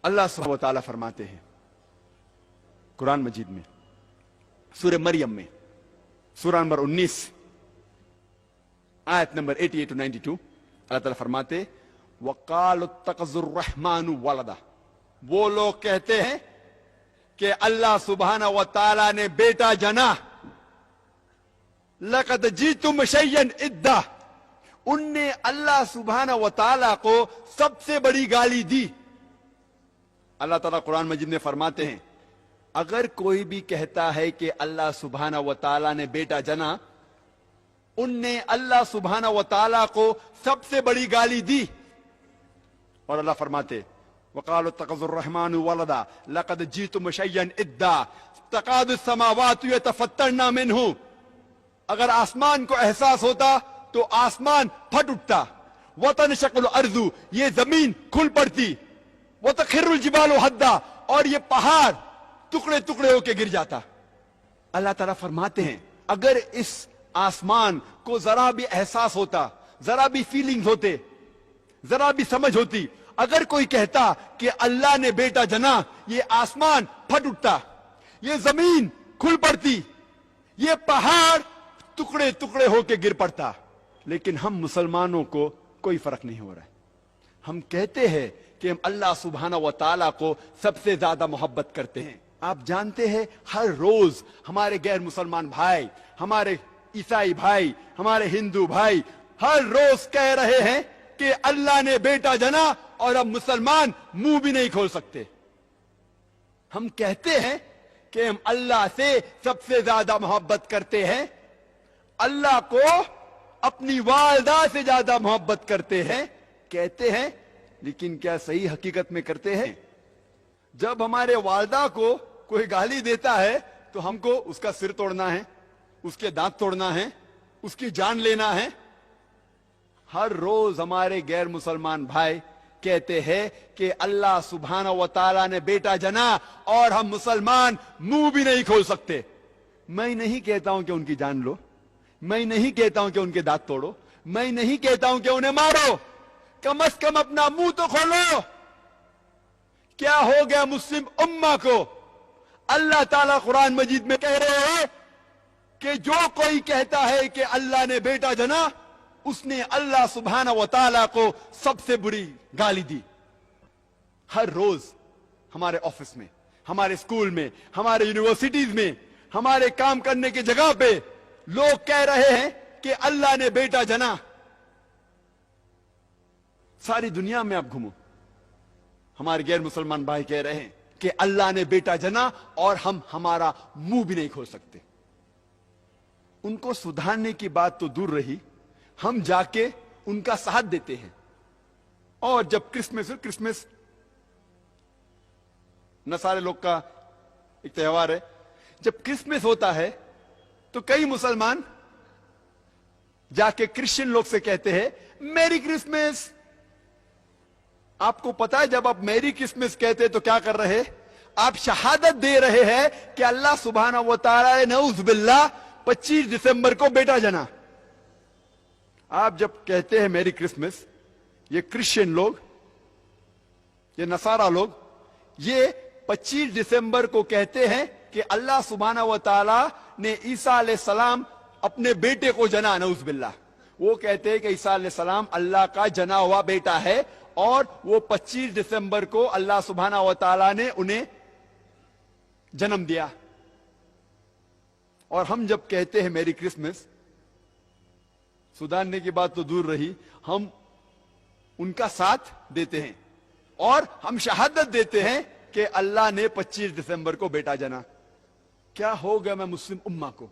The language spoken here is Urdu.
اللہ سبحانہ و تعالیٰ فرماتے ہیں قرآن مجید میں سورہ مریم میں سورہ نمبر 19 آیت نمبر 88 to 92 اللہ تعالیٰ فرماتے وَقَالُوا اتَّخَذَ الرَّحْمَنُ وَلَدًا، وہ لوگ کہتے ہیں کہ اللہ سبحانہ و تعالیٰ نے بیٹا جنا. لَقَدْ جِئْتُمْ شَيْئًا إِدًّا، ان نے اللہ سبحانہ و تعالیٰ کو سب سے بڑی گالی دی. اللہ تعالیٰ قرآن مجید میں فرماتے ہیں اگر کوئی بھی کہتا ہے کہ اللہ سبحانہ و تعالیٰ نے بیٹا جنا، ان نے اللہ سبحانہ و تعالیٰ کو سب سے بڑی گالی دی. اور اللہ فرماتے وَقَالُوا اتَّخَذَ الرَّحْمَنُ وَلَدًا لَقَدْ جِئْتُمْ شَيْئًا إِدًّا تَكَادُ السَّمَاوَاتُ يَتَفَطَّرْنَ مِنْهُ، اگر آسمان کو احساس ہوتا تو آسمان پھٹ اٹھتا. وَتَنشَقُّ الْأَرْضُ، یہ زمین کھل پڑتی. وَتَخِرُّ الْجِبَالُ هَدًّا، اور یہ پہاڑ ٹکڑے ٹکڑے ہو کے گر جاتا. اللہ تعالیٰ فرماتے ہیں اگر اس آسمان کو ذرا بھی احساس ہوتا، ذرا بھی فیلنگز ہوتے، ذرا بھی سمجھ ہوتی، اگر کوئی کہتا کہ اللہ نے بیٹا جنا، یہ آسمان پھٹ اٹھتا، یہ زمین کھل پڑتی، یہ پہاڑ ٹکڑے ٹکڑے ہو کے گر پڑتا. لیکن ہم مسلمانوں کو کوئی فرق نہیں ہو رہا ہے. ہم کہتے ہیں کہ ہم اللہ سبحانہ و تعالیٰ کو سب سے زیادہ محبت کرتے ہیں. آپ جانتے ہیں ہر روز ہمارے غیر مسلمان بھائی، ہمارے عیسائی بھائی، ہمارے ہندو بھائی ہر روز کہہ رہے ہیں کہ اللہ نے بیٹا جنا، اور اب مسلمان منہ بھی نہیں کھول سکتے. ہم کہتے ہیں کہ ہم اللہ سے سب سے زیادہ محبت کرتے ہیں، اللہ کو اپنی والدہ سے زیادہ محبت کرتے ہیں کہتے ہیں، لیکن کیا صحیح حقیقت میں کرتے ہیں؟ جب ہمارے والدہ کو کوئی گالی دیتا ہے تو ہم کو اس کا سر توڑنا ہے، اس کے دانت توڑنا ہے، اس کی جان لینا ہے. ہر روز ہمارے غیر مسلمان بھائی کہتے ہیں کہ اللہ سبحانہ و تعالیٰ نے بیٹا جنا، اور ہم مسلمان منہ بھی نہیں کھول سکتے. میں نہیں کہتا ہوں کہ ان کی جان لو، میں نہیں کہتا ہوں کہ ان کے دانت توڑو، میں نہیں کہتا ہوں کہ انہیں مارو، کم از کم اپنا منہ تو کھولو. کیا ہو گیا مسلم امہ کو؟ اللہ تعالیٰ قرآن مجید میں کہہ رہے ہیں کہ جو کوئی کہتا ہے کہ اللہ نے بیٹا جنا، اس نے اللہ سبحانہ و تعالیٰ کو سب سے بری گالی دی. ہر روز ہمارے آفس میں، ہمارے اسکول میں، ہمارے یونیورسٹیز میں، ہمارے کام کرنے کی جگہ پہ لوگ کہہ رہے ہیں کہ اللہ نے بیٹا جنا. ساری دنیا میں آپ گھومو، ہمارے غیر مسلمان بھائی کہہ رہے ہیں کہ اللہ نے بیٹا جنا، اور ہم ہمارا منہ بھی نہیں کھول سکتے. ان کو سدھارنے کی بات تو دور رہی، ہم جا کے ان کا ساتھ دیتے ہیں. اور جب کرسمس نصارے لوگ کا ایک تہوار ہے، جب کرسمس ہوتا ہے تو کئی مسلمان جا کے کرسچن لوگ سے کہتے ہیں میری کرسمس. آپ کو پتا ہے جب آپ میری کرسمس کہتے تو کیا کر رہے؟ آپ شہادت دے رہے ہیں کہ اللہ سبحانہ و تعالی نے نعوذ باللہ 25 دسمبر کو بیٹا جنا. آپ جب کہتے ہیں میری کرسمس، یہ کرسچن لوگ، یہ نصارہ لوگ، یہ 25 دسمبر کو کہتے ہیں کہ اللہ سبحانہ و تعالی نے عیسیٰ علیہ السلام اپنے بیٹے کو جنا. نعوذ باللہ. وہ کہتے ہیں کہ عیسیٰ علیہ السلام اللہ کا جنا ہوا بیٹا ہے، اور وہ 25 دسمبر کو اللہ سبحانہ و تعالی نے انہیں جنم دیا. اور ہم جب کہتے ہیں میری کرسمس، سدھارنے کی بات تو دور رہی، ہم ان کا ساتھ دیتے ہیں اور ہم شہادت دیتے ہیں کہ اللہ نے 25 دسمبر کو بیٹا جنا. کیا ہو گیا میں مسلم امہ کو؟